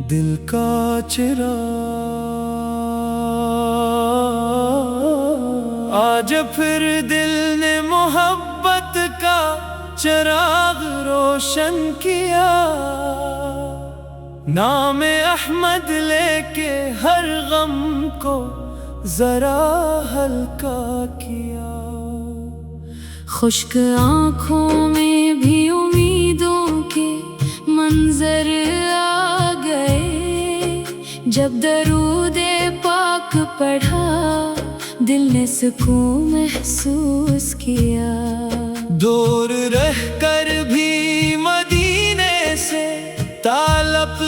दिल का चिराग आज फिर दिल ने मोहब्बत का चिराग रोशन किया। नाम अहमद लेके हर गम को जरा हल्का किया। खुश्क आँखों में भी उम्मीदों के मंजर आ गए। जब दरूदे पाक पढ़ा दिल ने सुकून महसूस किया। दूर रह कर भी मदीने से तालब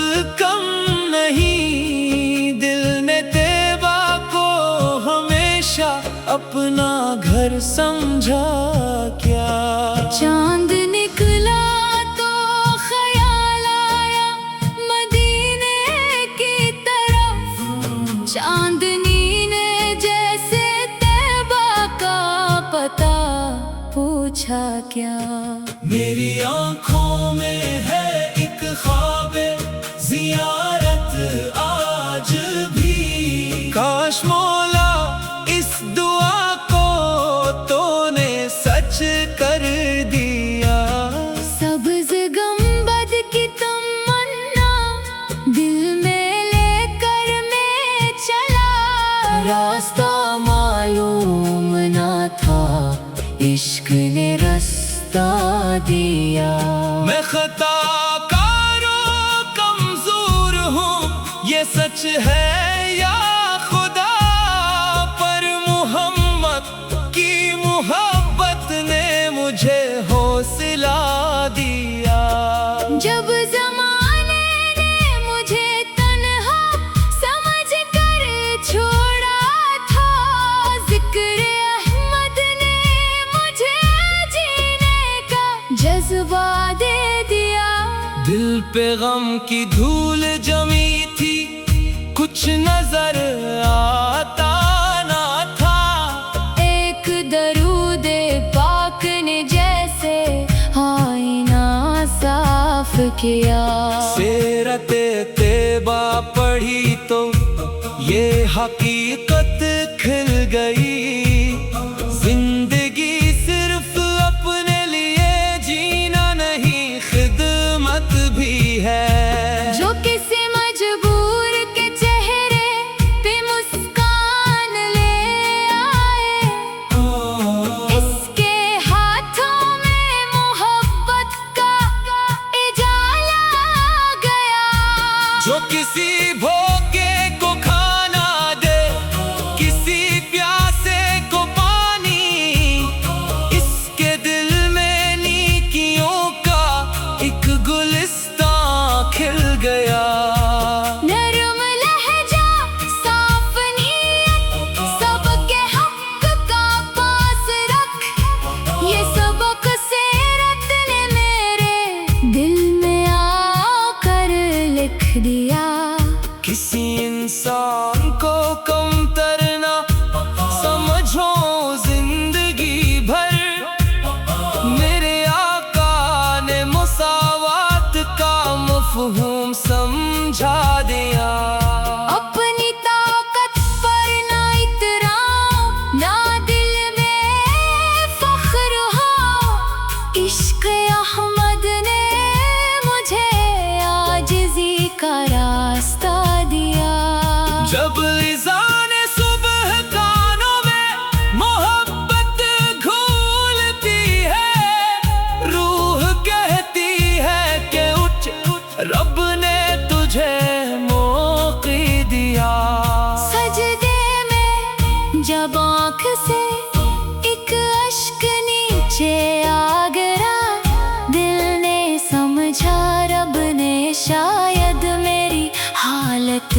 कम नहीं। दिल ने तैबा को हमेशा अपना घर समझा क्या। चांद निकला तो ख्याल आया मदीने की तरफ। चांदनी ने जैसे तैबा का पता पूछा क्या। मेरी आँखों में है एक ख्वाबे ज़ियारत आज भी। काश मौला इस दुआ को तूने सच कर दिया। सब्ज़ गंबद की तमन्ना दिल में लेकर मैं चला। रास्ता मालूम ना था इश्क ने रास्ता दिया। मैं खताकारो कमजोर हूँ ये सच है या खुदा। पर मोहम्मद की मोहब्बत ने मुझे हौसला दिया। जब ज़माने ने मुझे तन्हा समझ कर छोड़ा था। जिक्र अहमद ने मुझे जीने का जज्बा दे दिया। दिल पे गम की धूल जमी थी कुछ नजर आता ना था। एक दरूदे पाक ने जैसे आईना साफ किया। सीरते तैबा पढ़ी तो ये हकीकत खिल गई। जिंदगी सिर्फ अपने लिए जीना नहीं खिदमत भी है। जो किसी मजबूर के चेहरे पे मुस्कान ले आए। इसके हाथों में मोहब्बत का इजाला आ गया। जो किसी भूखे को खाना दे किसी प्यासे को पानी। इसके दिल में नेकियों का एक गुलिस्तान खिल गया। नरम लहजा साफ नीयत सबके हक का पास रख। ये सबक सीरत ने मेरे दिल में आकर लिख दिया। किसी इंसान को कमतर ना समझो जिंदगी भर। मेरे आका ने मुसावात का मफ़हूम समझा दिया। अपनी ताकत पर ना इतराम ना दिल में फख्र हो। इश्क अहमद ने मुझे आजिज़ी का रास्ता दिया। जब लिज़ाने सुबह कानों में मोहब्बत घूलती है। रूह कहती है कि उठ रब ने तुझे मौक़ी दिया। सजदे में जब आँख से एक अश्क नीचे आ गिरा। दिल ने समझा रब ने शायद मेरी हालत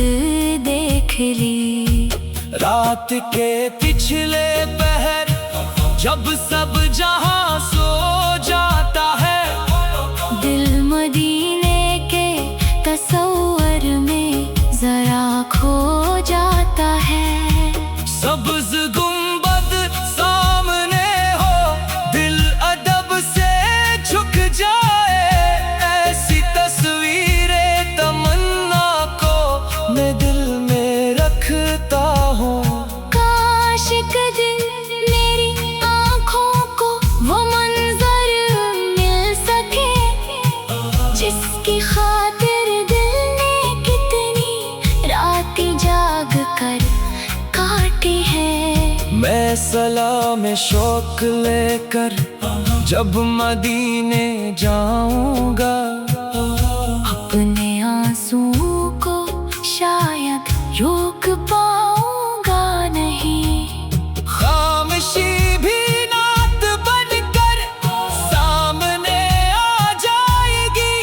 देख ली। रात के पिछले पहर जब सब जहां सो जाता है। दिल मदीने के तसव्वुर में जरा खो जाता है। सब्ज़ गुंबद सामने हो दिल अदब से झुक जाए। में शौक लेकर जब मदीने जाऊंगा, अपने आंसुओं को शायद रोक पाऊंगा नहीं। खामोशी भी नात बनकर सामने आ जाएगी,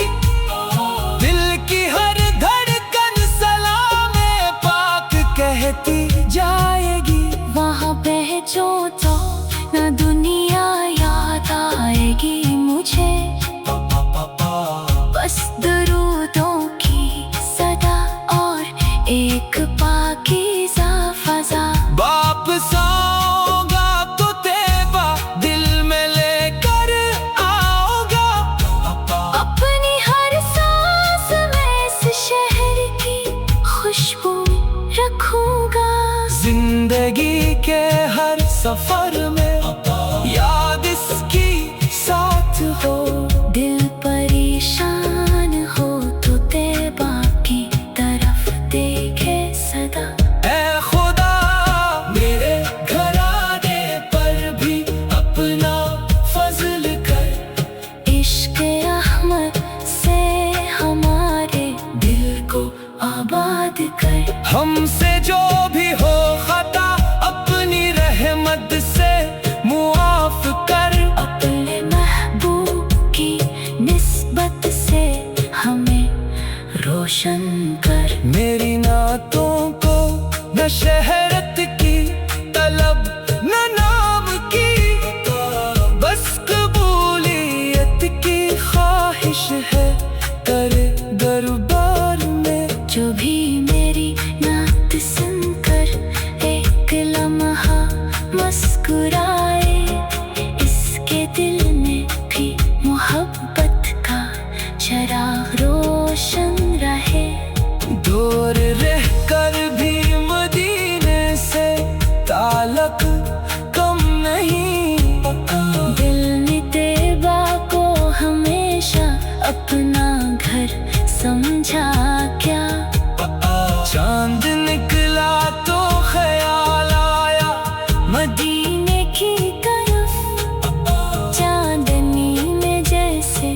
दिल की हर धड़कन सलामे पाक कहती जाएगी। वहाँ पहुँचो तो न दुनिया याद आएगी मुझे, बस दरूदों की सदा और एक पाकीज़ा फ़ज़ा। वापस आऊंगा तो तेबा दिल में लेकर आओगा, अपनी हर सांस में इस शहर की खुशबू रखूंगा। जिंदगी के हर सफर में याद इसकी साथ हो। दिल परेशान हो तो तैबा की तरफ देखे सदा। ऐ खुदा मेरे घराने पर भी अपना फजल कर, इश्क अहमद से हमारे दिल को आबाद कर। हमसे जो भी हो खता अपनी रहमत से मुआफ कर, अपने महबूब की निस्बत से हमें रोशन कर। मेरी नातों को न शहरत की तलब न नाम की, बस कबूलियत की ख्वाहिश है तेरे दरबार में। जो भी मेरी नात सुनकर एक लम्हा मुस्कुराए, इसके दिल में भी मोहब्बत का चराग रोशन रहे। दूर रह कर भी मदीने से ताल्लुक कम नहीं, दिल ने तैबा को हमेशा अपना घर समझा क्या। चांद निकला तो ख्याल आया मदीने की तरफ चांदनी में जैसे।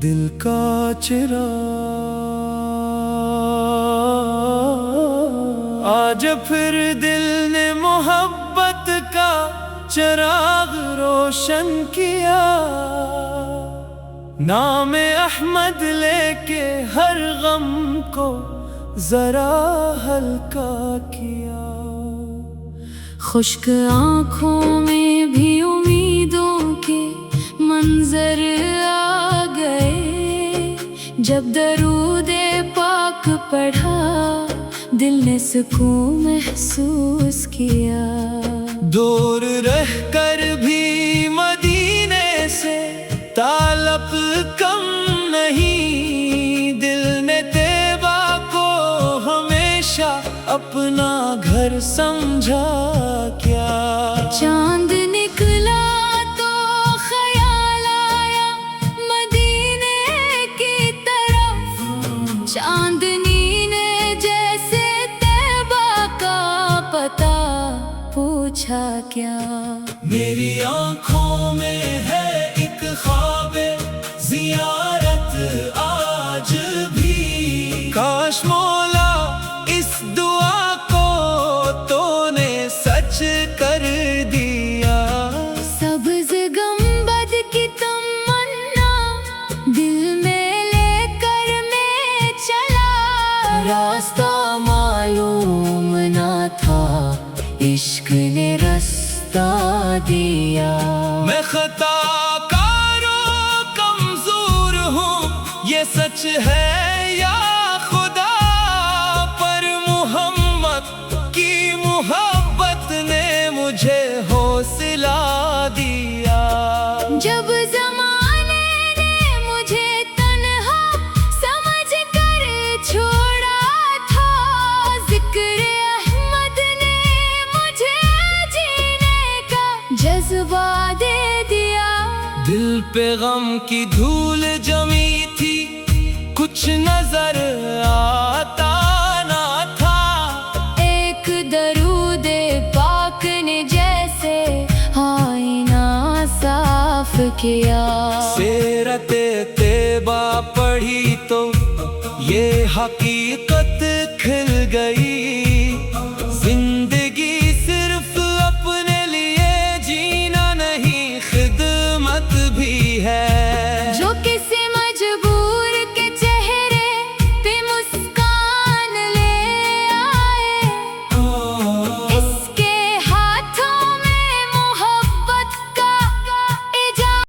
दिल का चिराग आज फिर दिल ने मोहब्बत का चिराग रोशन किया। नाम अहमद लेके हर गम को जरा हल्का किया। खुश्क आँखों में भी उम्मीदों के मंजर आ गए, जब दरूदे पाक पढ़ा दिल ने सुकून महसूस किया। दूर रह कर भी मदीने से ताल्लुक कम नहीं, दिल ने तैबा को हमेशा अपना घर समझा क्या। चांद निकला तो ख्याल आया मदीने की तरफ, चांदनी ने जैसे तैबा का पता पूछा क्या। मेरी आंखों में है एक ख्वाबे जियारत आज भी, काश मौला इस दुआ को तूने सच कर दिया। सब्ज़ गुंबद की तमन्ना दिल में लेकर मैं चला, रास्ता मालूम ना था इश्क ने रास्ता दिया। मैं खताकारो कमजोर हूँ ये सच है या खुदा, पर मोहम्मद की मोहब्बत ने मुझे हौसला दिया। जब ज़माने ने मुझे तन्हा समझ कर छोड़ा था, जिक्र अहमद ने मुझे जीने का जज्बा दे दिया। दिल पे गम की धूल जमी थी, कुछ नजर आता ना था, एक दरूद किया। सीरते तैयबा पढ़ी तो ये हकीकत खिल गई, जिंदगी सिर्फ अपने लिए जीना नहीं, खिदमत भी है।